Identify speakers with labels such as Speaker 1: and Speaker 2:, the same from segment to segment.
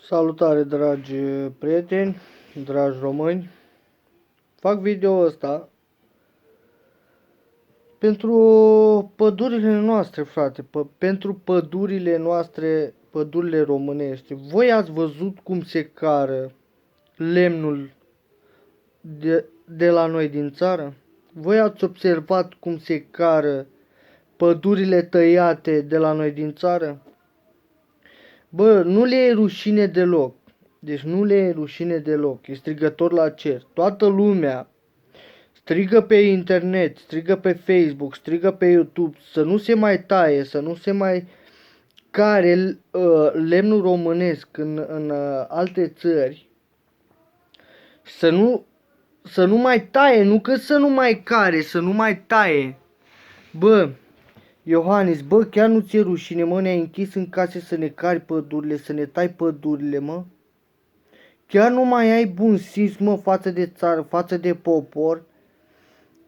Speaker 1: Salutare, dragi prieteni, dragi români. Fac video ăsta pentru pădurile noastre, frate, pentru pădurile noastre, pădurile românești. Voi ați văzut cum se cară lemnul de la noi din țară? Voi ați observat cum se cară pădurile tăiate de la noi din țară? Bă, nu le e rușine deloc. Deci nu le e rușine deloc. E strigător la cer. Toată lumea strigă pe internet, strigă pe Facebook, strigă pe YouTube să nu se mai taie, să nu se mai care lemnul românesc în alte țări. Să nu mai taie, nu că să nu mai care, să nu mai taie. Bă, Iohannis, bă, chiar nu ți-e rușine, mă, ne-ai închis în case să ne cari pădurile, să ne tai pădurile, mă? Chiar nu mai ai bun simț, mă, față de țară, față de popor?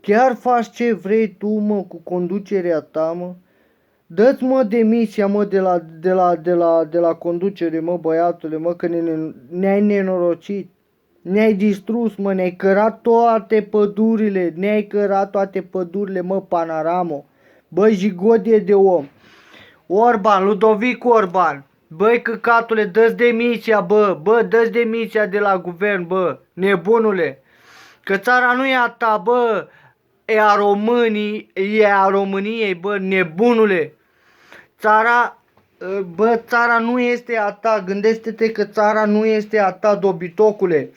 Speaker 1: Chiar faci ce vrei tu, mă, cu conducerea ta, mă? Dă-ți, mă, demisia, mă, de la conducere, mă, băiatule, mă, că ne-ai nenorocit. Ne-ai distrus, mă, ne-ai cărat toate pădurile, mă, Panoramo. Bă, jigodie de om. Orban, Ludovic Orban. Băi, căcatule, dă-ți demisia, bă, dă-ți demisia de la guvern, bă, nebunule. Că țara nu e a ta, bă, e a României, bă, nebunule. Țara nu este a ta, gândește-te că țara nu este a ta, dobitocule.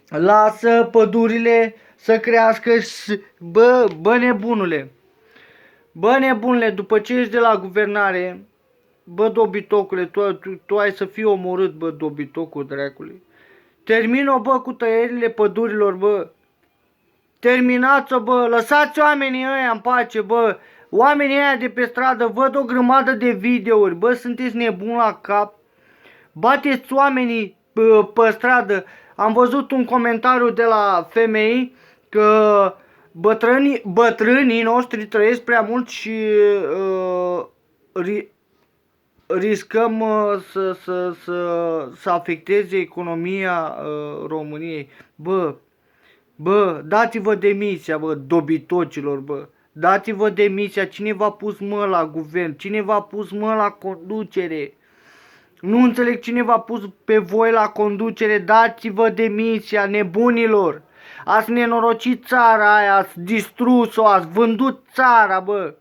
Speaker 1: Lasă pădurile să crească, bă, nebunule. Bă, nebunule, după ce ești de la guvernare, bă, dobitocule, tu ai să fii omorât, bă, dobitocul dracului. Termin-o, bă, cu tăierile pădurilor, bă. Terminați-o, bă, lăsați oamenii ăia în pace, bă. Oamenii ăia de pe stradă, văd o grămadă de videouri, bă, sunteți nebuni la cap. Bateți oamenii pe stradă. Am văzut un comentariu de la femei că bătrânii noștri trăiesc prea mult și riscăm să afecteze economia României. Bă, dați-vă demisia, bă, dobitocilor, bă. Dați-vă demisia. Cine v-a pus, mă, la guvern? Cine v-a pus, mă, la conducere? Nu înțeleg cine v-a pus pe voi la conducere. Dați-vă demisia, nebunilor. Ați nenorocit țara aia, ați distrus-o, ați vândut țara, bă.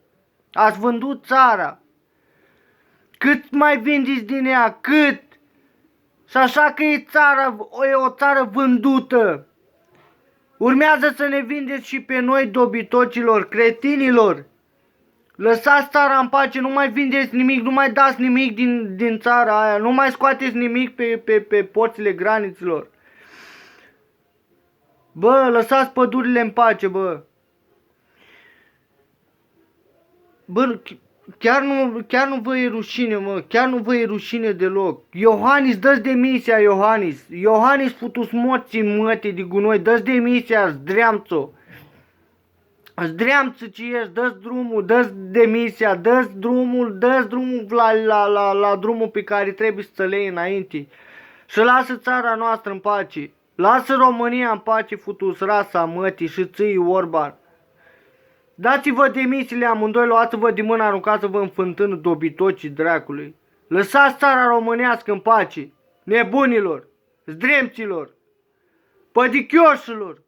Speaker 1: Ați vândut țara. Cât mai vindeți din ea? Cât? Și așa că e o țară vândută. Urmează să ne vindeți și pe noi, dobitocilor, cretinilor. Lăsați țara în pace, nu mai vindeți nimic, nu mai dați nimic din țara aia, nu mai scoateți nimic pe porțile graniților. Bă, lăsați pădurile în pace, bă. Bă, chiar nu vă e rușine, mă, chiar nu vă e rușine deloc. Iohannis, dă-ți demisia, Iohannis. Iohannis, futu-ți morții în mătii de gunoi, dă-ți demisia, zdreamțo. Zdreamță ce ești, dă-ți drumul, dă-ți demisia, dă-ți drumul la drumul pe care trebuie să le iei înainte. Și lasă țara noastră în pace. Lasă România în pace, futu-ți rasa mătii și ții Orban. Dați-vă demisiile amândoi, luați-vă din mână, aruncați-vă în fântână, dobitocii dracului. Lăsați țara românească în pace, nebunilor, zdremților, pădichioșilor.